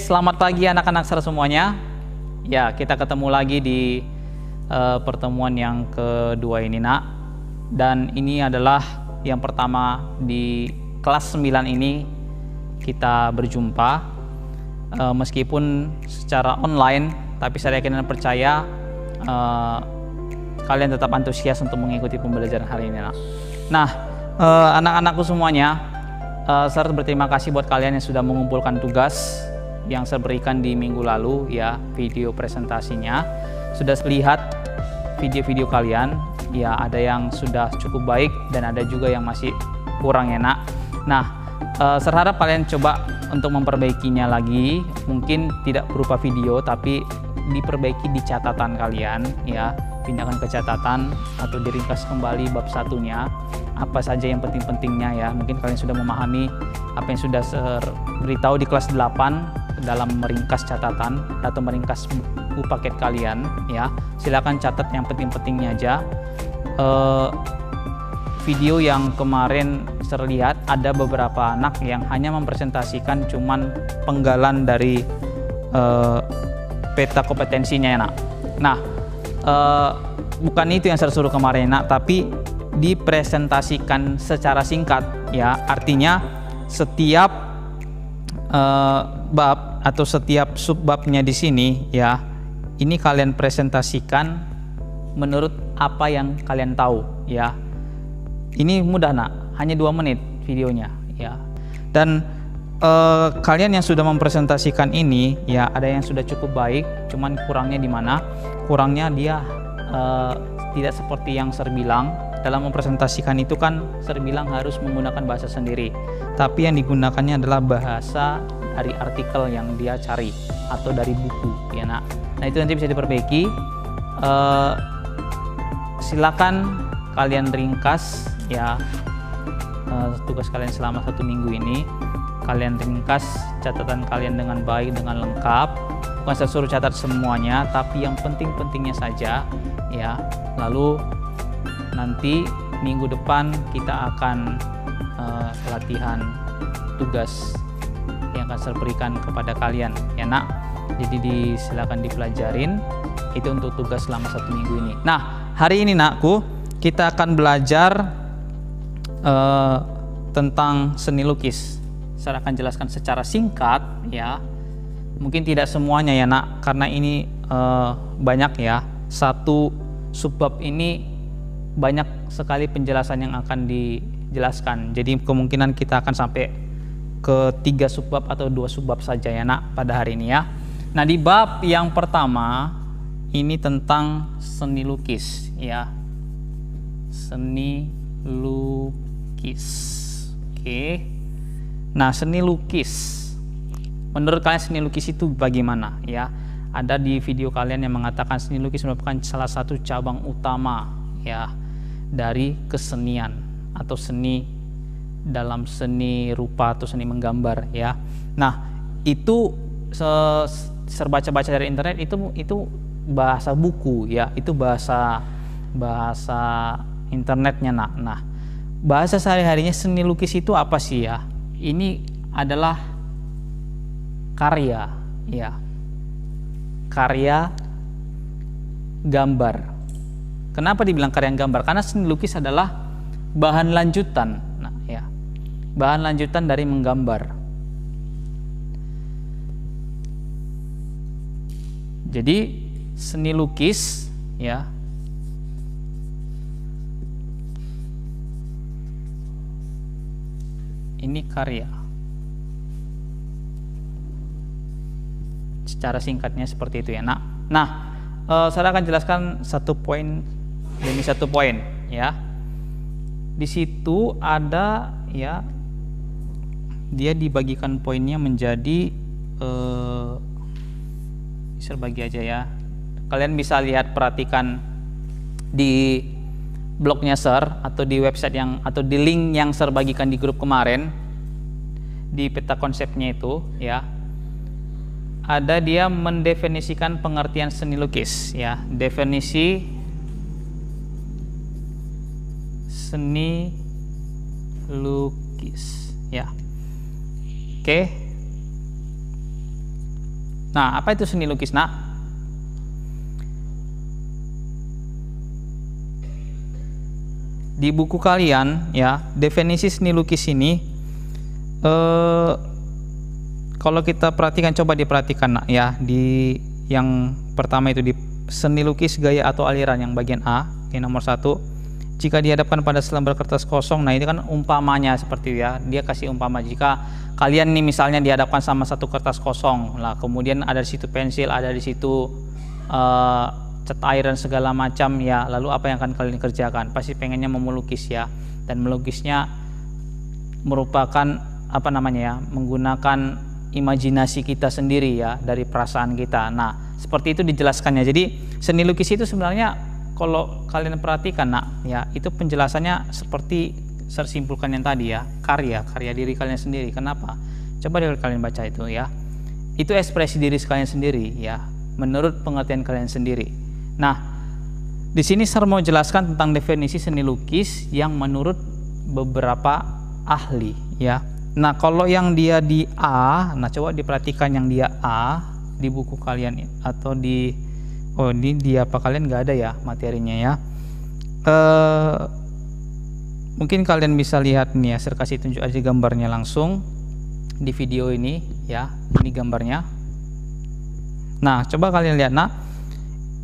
Selamat pagi anak-anak semuanya. Ya, kita ketemu lagi di pertemuan yang kedua ini, Nak. Dan ini adalah yang pertama di kelas 9 ini kita berjumpa. Meskipun secara online, tapi saya yakin dan percaya kalian tetap antusias untuk mengikuti pembelajaran hari ini, Nak. Nah, anak-anakku semuanya, saya berterima kasih buat kalian yang sudah mengumpulkan tugas yang saya berikan di minggu lalu, ya, video presentasinya. Sudah lihat video-video kalian, ya, ada yang sudah cukup baik dan ada juga yang masih kurang enak. Nah, saya harap kalian coba untuk memperbaikinya lagi, mungkin tidak berupa video tapi diperbaiki di catatan kalian, ya, pindahkan ke catatan atau diringkas kembali bab satunya, apa saja yang penting-pentingnya, ya. Mungkin kalian sudah memahami apa yang sudah saya beritahu di kelas 8 dalam meringkas catatan atau meringkas buku paket kalian, ya. Silakan catat yang penting-pentingnya aja. Video yang kemarin terlihat ada beberapa anak yang hanya mempresentasikan cuman penggalan dari peta kompetensinya, ya, Nak. Nah, bukan itu yang saya suruh kemarin, Nak, tapi dipresentasikan secara singkat, ya. Artinya setiap bab atau setiap subbabnya di sini, ya, ini kalian presentasikan menurut apa yang kalian tahu, ya. Ini mudah, Nak, hanya 2 menit videonya, ya. Dan kalian yang sudah mempresentasikan ini, ya, ada yang sudah cukup baik, cuman kurangnya di mana? Kurangnya dia tidak seperti yang saya bilang. Dalam mempresentasikan itu kan saya bilang harus menggunakan bahasa sendiri, tapi yang digunakannya adalah bahasa dari artikel yang dia cari atau dari buku, ya, Nak. Nah, itu nanti bisa diperbaiki. Silakan kalian ringkas, ya, tugas kalian selama 1 minggu ini. Kalian ringkas catatan kalian dengan baik, dengan lengkap. Bukan saya suruh catat semuanya, tapi yang penting-pentingnya saja, ya. Lalu nanti minggu depan kita akan latihan tugas yang akan saya berikan kepada kalian, ya, Nak. Jadi silakan dipelajarin. Itu untuk tugas selama 1 minggu ini. Nah, hari ini, Nakku, kita akan belajar tentang seni lukis. Saya akan jelaskan secara singkat, ya. Mungkin tidak semuanya, ya, Nak, karena ini banyak, ya. Satu subbab ini banyak sekali penjelasan yang akan dijelaskan. Jadi kemungkinan kita akan sampai ke 3 subbab atau 2 subbab saja, ya, Nak, pada hari ini, ya. Nah, di bab yang pertama ini tentang seni lukis, ya. Seni lukis. Oke. Nah, seni lukis. Menurut kalian seni lukis itu bagaimana, ya? Ada di video kalian yang mengatakan seni lukis merupakan salah satu cabang utama, ya, dari kesenian atau seni dalam seni rupa atau seni menggambar, ya. Nah, itu saya baca-baca dari internet itu bahasa buku, ya, itu bahasa internetnya, Nak. Nah, bahasa sehari-harinya seni lukis itu apa sih, ya? Ini adalah karya, ya, karya gambar. Kenapa dibilang karya gambar? Karena seni lukis adalah bahan lanjutan, nah, ya, bahan lanjutan dari menggambar. Jadi seni lukis, ya, ini karya. Secara singkatnya seperti itu, ya, Nak. Nah, saya akan jelaskan 1 poin demi 1 poin, ya. Di situ ada, ya, dia dibagikan poinnya menjadi saya bagi aja, ya. Kalian bisa lihat, perhatikan di blognya Sir atau di website atau di link yang Sir bagikan di grup kemarin di peta konsepnya itu, ya. Ada dia mendefinisikan pengertian seni lukis, ya. Definisi seni lukis, ya. Oke. Nah, apa itu seni lukis, Nak? Di buku kalian ya, definisi seni lukis ini kalau kita perhatikan, coba diperhatikan, Nak, ya, di yang pertama itu di seni lukis gaya atau aliran yang bagian A, yang nomor 1. Jika dihadapkan pada selembar kertas kosong, nah ini kan umpamanya seperti ya, dia kasih umpama jika kalian nih misalnya dihadapkan sama satu kertas kosong, lah kemudian ada di situ pensil, ada di situ cat air dan segala macam ya, lalu apa yang akan kalian kerjakan? Pasti pengennya melukis ya, dan melukisnya merupakan apa namanya ya, menggunakan imajinasi kita sendiri ya, dari perasaan kita. Nah, seperti itu dijelaskannya. Jadi seni lukis itu sebenarnya kalau kalian perhatikan, Nak, ya, itu penjelasannya seperti saya simpulkan yang tadi ya, karya diri kalian sendiri. Kenapa? Coba deh kalian baca itu ya. Itu ekspresi diri kalian sendiri ya, menurut pengertian kalian sendiri. Nah, di sini saya mau jelaskan tentang definisi seni lukis yang menurut beberapa ahli ya. Nah, kalau yang dia di A, nah coba diperhatikan yang dia A di buku kalian atau di di apa kalian nggak ada ya materinya ya. Mungkin kalian bisa lihat nih ya, saya kasih tunjuk aja gambarnya langsung di video ini ya, ini gambarnya. Nah, coba kalian lihat, Nah,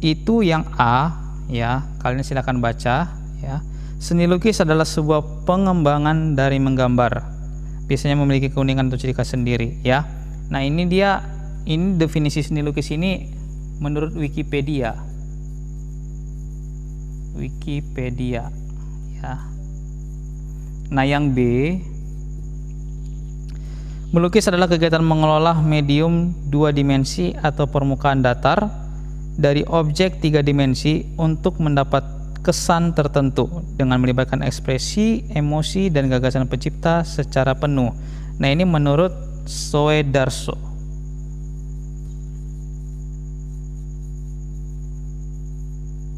itu yang A ya, kalian silakan baca ya. Seni lukis adalah sebuah pengembangan dari menggambar, biasanya memiliki keunikan atau ciri khas sendiri ya. Nah, ini definisi seni lukis ini menurut Wikipedia ya. Nah, yang B, melukis adalah kegiatan mengelola medium 2 dimensi atau permukaan datar dari objek 3 dimensi untuk mendapat kesan tertentu dengan melibatkan ekspresi, emosi, dan gagasan pencipta secara penuh. Nah, ini menurut Soedarso.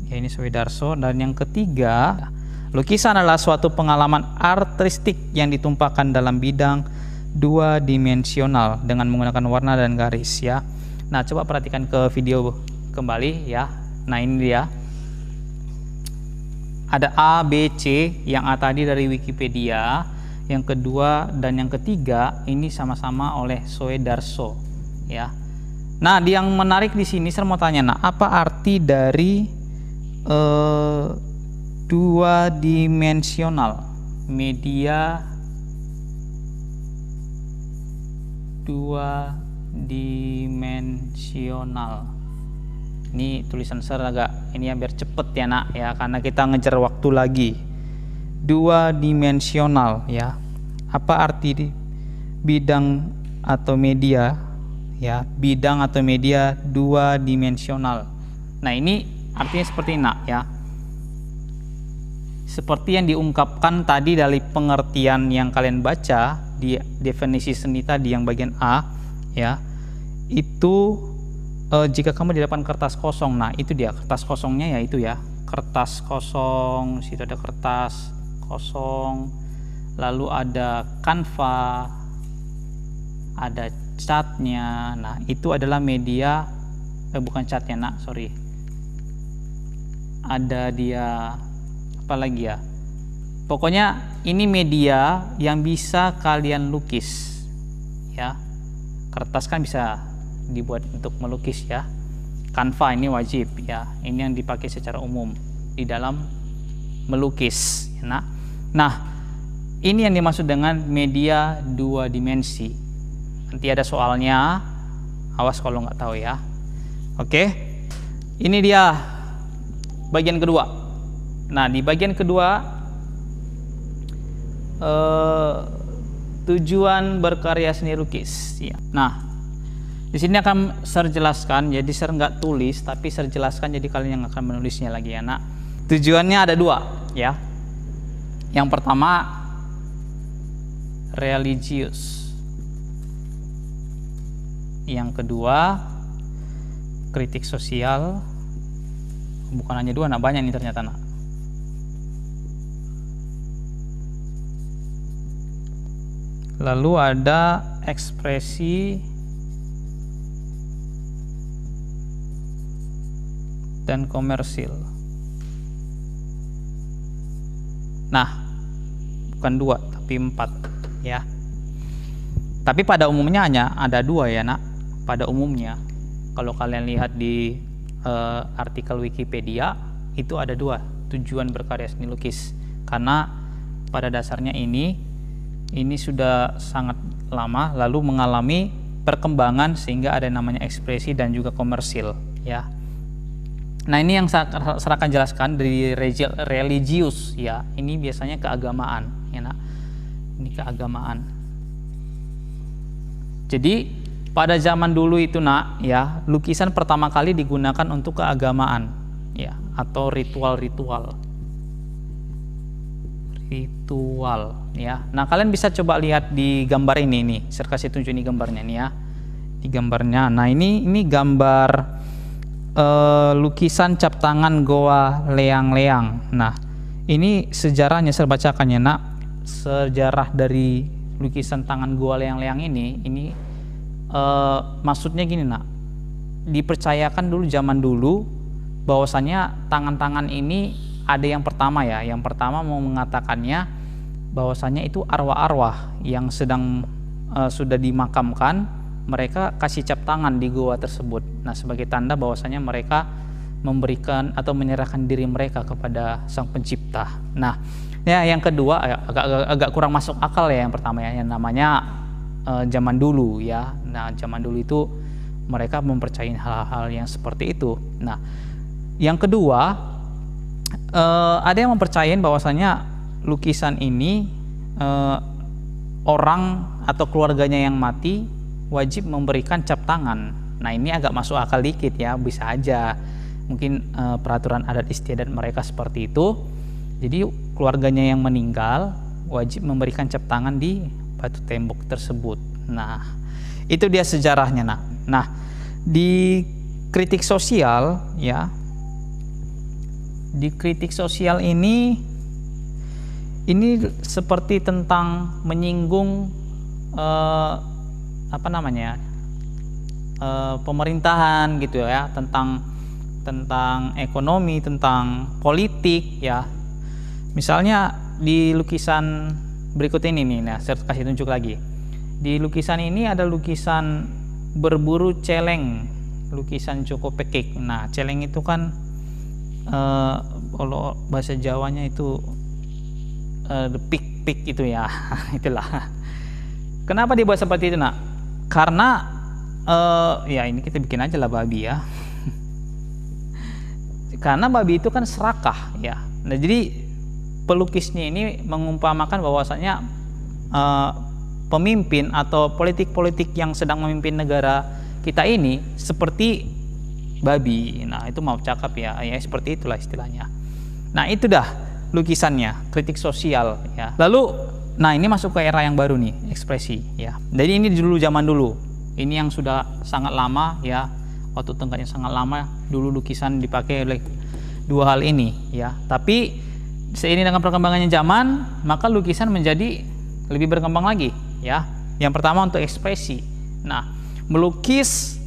Ya, ini Soedarso. Dan yang ketiga, lukisan adalah suatu pengalaman artistik yang ditumpahkan dalam bidang 2 dimensional dengan menggunakan warna dan garis ya. Nah, coba perhatikan ke video kembali ya. Nah, ini dia. Ada A, B, C. Yang A tadi dari Wikipedia, yang kedua dan yang ketiga ini sama-sama oleh Soedarso ya. Nah, yang menarik di sini saya mau tanya, nah, apa arti dari 2 dimensional, media 2 dimensional? Ini tulisan saya agak ini ya, biar cepet ya, Nak, ya, karena kita ngejar waktu lagi. 2 dimensional ya, apa arti di bidang atau media ya, bidang atau media 2 dimensional? Nah, ini artinya seperti ini, Nak, ya. Seperti yang diungkapkan tadi dari pengertian yang kalian baca di definisi seni tadi yang bagian A ya, itu jika kamu di depan kertas kosong, nah itu dia kertas kosongnya ya, itu ya, kertas kosong, situ ada kertas kosong, lalu ada kanva, ada catnya. Nah, itu adalah media bukan catnya, Nak, sorry, ada dia apa lagi ya, pokoknya ini media yang bisa kalian lukis ya. Kertas kan bisa dibuat untuk melukis ya, kanva ini wajib ya, ini yang dipakai secara umum di dalam melukis ya. Nah, ini yang dimaksud dengan media 2 dimensi. Nanti ada soalnya, awas kalau nggak tahu ya. Oke, ini dia bagian kedua. Nah, di bagian kedua tujuan berkarya seni lukis ya. Nah, di sini akan saya jelaskan, jadi saya nggak tulis tapi saya jelaskan, jadi kalian yang akan menulisnya lagi ya, Nak. Tujuannya ada 2 ya. Yang pertama religius, yang kedua kritik sosial. Bukan hanya 2, Nak, banyak nih ternyata, Nak. Lalu ada ekspresi dan komersil. Nah, bukan 2 tapi 4 ya. Tapi pada umumnya hanya ada 2 ya nak. Pada umumnya kalau kalian lihat di artikel Wikipedia itu ada 2 tujuan berkarya seni lukis, karena pada dasarnya ini sudah sangat lama lalu mengalami perkembangan sehingga ada yang namanya ekspresi dan juga komersil ya. Nah, ini yang saya akan jelaskan dari religius ya. Ini biasanya keagamaan ya nak. Ini keagamaan. Jadi pada zaman dulu itu nak ya, lukisan pertama kali digunakan untuk keagamaan ya, atau ritual ya. Nah, kalian bisa coba lihat di gambar ini nih. Saya kasih tunjuk ini gambarnya nih ya. Di gambarnya. Nah, ini gambar lukisan cap tangan Goa Leang-Leang. Nah, ini sejarahnya saya bacakannya nak. Sejarah dari lukisan tangan Goa Leang-Leang ini maksudnya gini nak. Dipercayakan dulu zaman dulu bahwasanya tangan-tangan ini ada yang pertama ya. Yang pertama mau mengatakannya bahwasanya itu arwah-arwah yang sedang sudah dimakamkan, mereka kasih cap tangan di goa tersebut. Nah, sebagai tanda bahwasanya mereka memberikan atau menyerahkan diri mereka kepada Sang Pencipta. Nah, ya yang kedua agak kurang masuk akal ya yang pertama ya, yang namanya zaman dulu ya. Nah, zaman dulu itu mereka mempercayai hal-hal yang seperti itu. Nah, yang kedua ada yang mempercayai bahwasanya lukisan ini orang atau keluarganya yang mati wajib memberikan cap tangan. Nah, ini agak masuk akal dikit ya, bisa aja mungkin peraturan adat istiadat mereka seperti itu. Jadi keluarganya yang meninggal wajib memberikan cap tangan di batu tembok tersebut. Nah, itu dia sejarahnya nak. Nah, di kritik sosial ya, di kritik sosial ini seperti tentang menyinggung pemerintahan gitu ya, tentang ekonomi, tentang politik ya. Misalnya di lukisan berikut ini nih, nah saya kasih tunjuk lagi. Di lukisan ini ada lukisan berburu celeng, lukisan Joko Pekik. Nah, celeng itu kan kalau bahasa Jawanya itu the pik itu ya. Itulah. Kenapa dibuat seperti itu nak? Karena ya ini kita bikin aja lah babi ya. Karena babi itu kan serakah ya. Nah, jadi pelukisnya ini mengumpamakan bahwasanya pemimpin atau politik-politik yang sedang memimpin negara kita ini seperti babi. Nah, itu mau cakap ya, seperti itulah istilahnya. Nah, itu dah lukisannya, kritik sosial ya. Lalu, nah ini masuk ke era yang baru nih, ekspresi ya. Jadi ini dulu zaman dulu. Ini yang sudah sangat lama ya, waktu tengahnya sangat lama dulu lukisan dipakai oleh 2 hal ini ya. Tapi seiring dengan perkembangannya zaman, maka lukisan menjadi lebih berkembang lagi ya. Yang pertama untuk ekspresi. Nah, melukis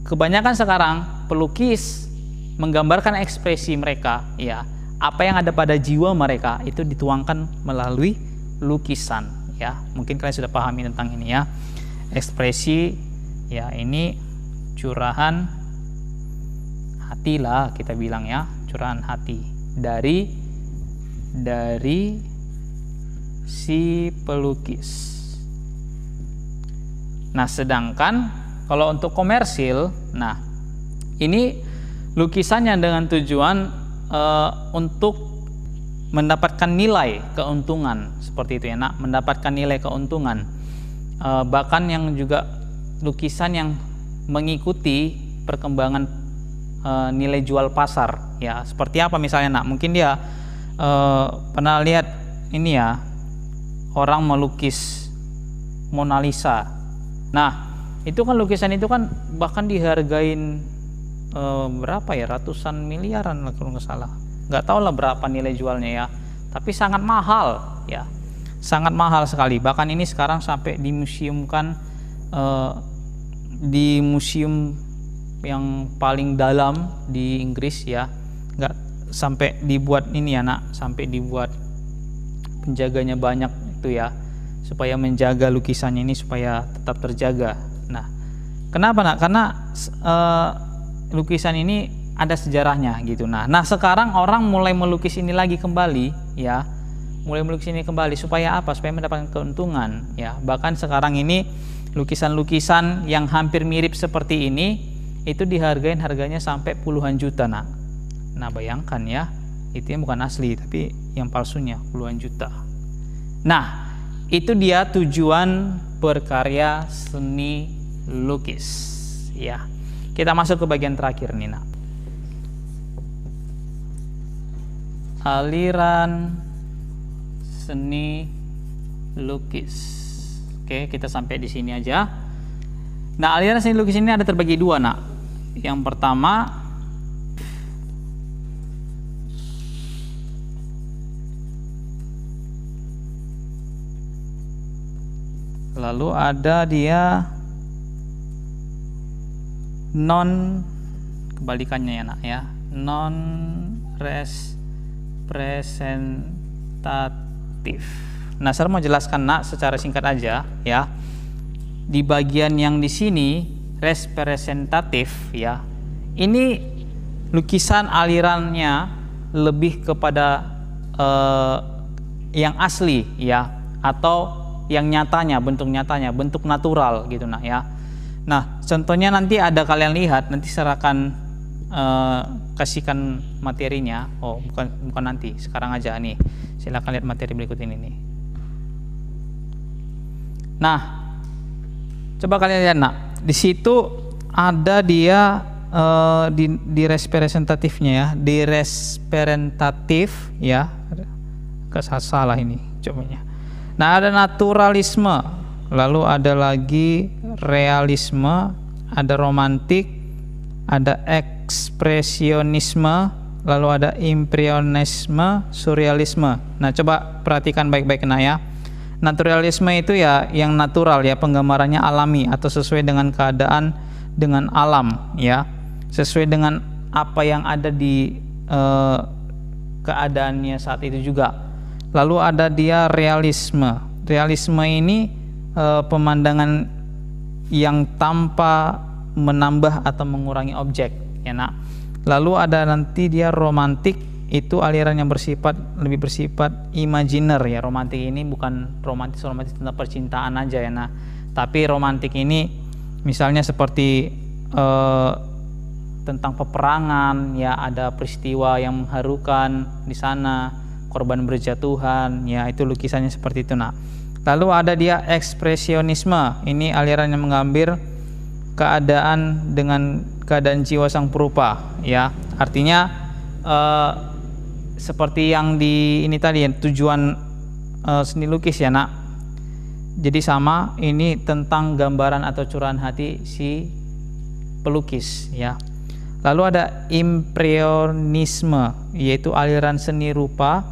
kebanyakan sekarang pelukis menggambarkan ekspresi mereka ya. Apa yang ada pada jiwa mereka itu dituangkan melalui lukisan ya. Mungkin kalian sudah pahami tentang ini ya. Ekspresi ya, ini curahan hati lah kita bilang ya, curahan hati dari si pelukis. Nah, sedangkan kalau untuk komersil, nah ini lukisannya dengan tujuan untuk mendapatkan nilai keuntungan seperti itu ya nak, mendapatkan nilai keuntungan. Bahkan yang juga lukisan yang mengikuti perkembangan nilai jual pasar ya. Seperti apa misalnya nak, mungkin dia pernah lihat ini ya, orang melukis Mona Lisa. Nah, itu kan lukisan itu kan bahkan dihargain berapa ya, ratusan miliaran lah kalau nggak salah, nggak tahu lah berapa nilai jualnya ya, tapi sangat mahal ya, sangat mahal sekali. Bahkan ini sekarang sampai dimuseumkan di museum yang paling dalam di Inggris ya, nggak sampai dibuat ini ya nak, sampai dibuat penjaganya banyak itu ya, supaya menjaga lukisannya ini supaya tetap terjaga. Nah, kenapa nak? Karena lukisan ini ada sejarahnya gitu. Nah sekarang orang mulai melukis ini lagi kembali ya, mulai melukis ini kembali supaya apa? Supaya mendapatkan keuntungan ya. Bahkan sekarang ini lukisan-lukisan yang hampir mirip seperti ini itu harganya sampai puluhan juta nak. Nah bayangkan ya, itu yang bukan asli tapi yang palsunya puluhan juta. Nah itu dia tujuan berkarya seni lukis ya. Kita masuk ke bagian terakhir nih nak, aliran seni lukis. Oke, kita sampai di sini aja. Nah, aliran seni lukis ini ada terbagi dua nak. Yang pertama lalu ada dia kebalikannya ya nak ya, non representatif. Nah, saya mau jelaskan nak secara singkat aja ya. Di bagian yang di sini representatif ya, ini lukisan alirannya lebih kepada yang asli ya, atau yang nyatanya, bentuk nyatanya, bentuk natural gitu nak ya. Nah, contohnya nanti ada kalian lihat, nanti saya akan kasihkan materinya. Oh, bukan nanti, sekarang aja nih. Silakan lihat materi berikut ini nih. Nah, coba kalian lihat nak, di situ ada dia di representatifnya ya, di representatif ya. Salah ini cobanya. Nah, ada naturalisme, lalu ada lagi realisme, ada romantik, ada ekspresionisme, lalu ada impresionisme, surrealisme. Nah, coba perhatikan baik-baik nak ya. Naturalisme itu ya yang natural ya, penggambarannya alami atau sesuai dengan keadaan, dengan alam ya, sesuai dengan apa yang ada di keadaannya saat itu juga. Lalu ada dia realisme. Realisme ini pemandangan yang tanpa menambah atau mengurangi objek ya nak. Lalu ada nanti dia romantik, itu aliran yang lebih bersifat imajiner ya. Romantik ini bukan romantis tentang percintaan aja ya nak, tapi romantik ini misalnya seperti tentang peperangan ya, ada peristiwa yang mengharukan di sana, korban berjatuhan ya, itu lukisannya seperti itu nak. Lalu ada dia ekspresionisme, ini aliran yang mengambil keadaan dengan keadaan jiwa sang perupa ya, artinya seperti yang di ini tadi ya, tujuan seni lukis ya nak. Jadi sama, ini tentang gambaran atau curahan hati si pelukis ya. Lalu ada impresionisme, yaitu aliran seni rupa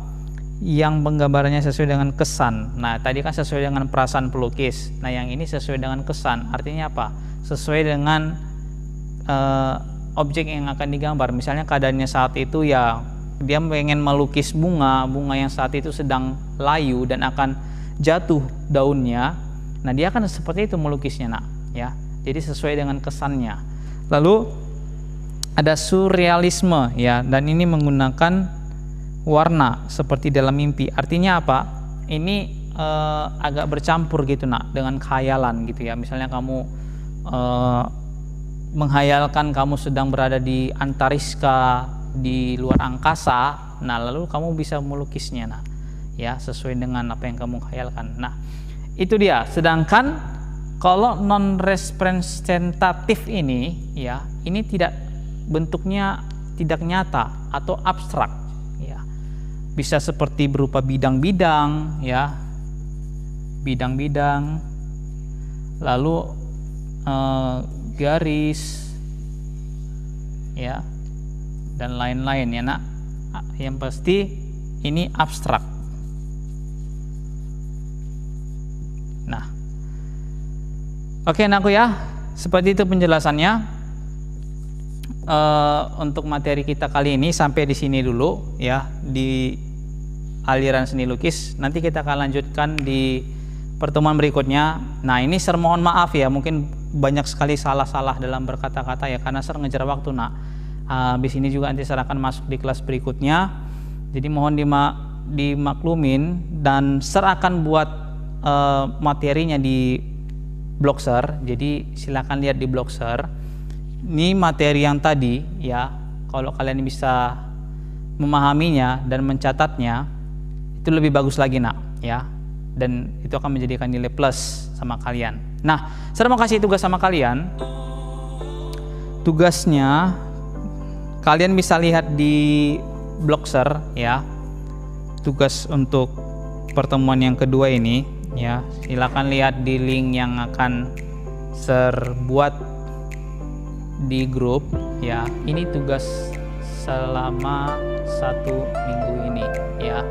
yang penggambarannya sesuai dengan kesan. Nah, tadi kan sesuai dengan perasaan pelukis. Nah, yang ini sesuai dengan kesan. Artinya apa? Sesuai dengan objek yang akan digambar. Misalnya keadaannya saat itu ya, dia pengen melukis bunga yang saat itu sedang layu dan akan jatuh daunnya. Nah, dia akan seperti itu melukisnya nak ya. Jadi sesuai dengan kesannya. Lalu ada surrealisme ya, dan ini menggunakan warna seperti dalam mimpi. Artinya apa? Ini agak bercampur gitu nak dengan khayalan gitu ya. Misalnya kamu menghayalkan kamu sedang berada di antariska, di luar angkasa. Nah, lalu kamu bisa melukisnya nah ya, sesuai dengan apa yang kamu khayalkan. Nah, itu dia. Sedangkan kalau non representatif ini ya, ini tidak, bentuknya tidak nyata atau abstrak ya. Bisa seperti berupa bidang-bidang ya, bidang-bidang, lalu garis ya, dan lain-lain ya nak. Yang pasti ini abstrak. Nah, oke anakku ya, seperti itu penjelasannya. untuk materi kita kali ini sampai di sini dulu ya, di aliran seni lukis. Nanti kita akan lanjutkan di pertemuan berikutnya. Nah, ini Sir mohon maaf ya, mungkin banyak sekali salah-salah dalam berkata-kata ya, karena Sir ngejar waktu nak. Habis ini juga nanti Sir akan masuk di kelas berikutnya, jadi mohon dimaklumin, dan Sir akan buat materinya di blog Sir, jadi silakan lihat di blog Sir. Ini materi yang tadi ya, kalau kalian bisa memahaminya dan mencatatnya itu lebih bagus lagi nak ya, dan itu akan menjadikan nilai plus sama kalian. Nah, saya mau kasih tugas sama kalian. Tugasnya kalian bisa lihat di blog Sir ya, tugas untuk pertemuan yang kedua ini ya, silakan lihat di link yang akan Sir buat di grup ya. Ini tugas selama 1 minggu ini ya,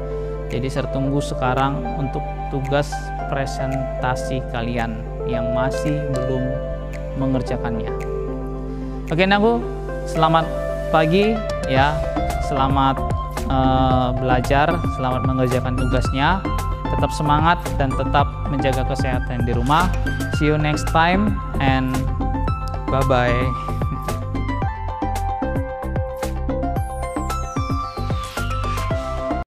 jadi Sir tunggu sekarang untuk tugas presentasi kalian yang masih belum mengerjakannya. Oke Naku, selamat pagi ya, selamat belajar, selamat mengerjakan tugasnya, tetap semangat dan tetap menjaga kesehatan di rumah. See you next time and bye bye.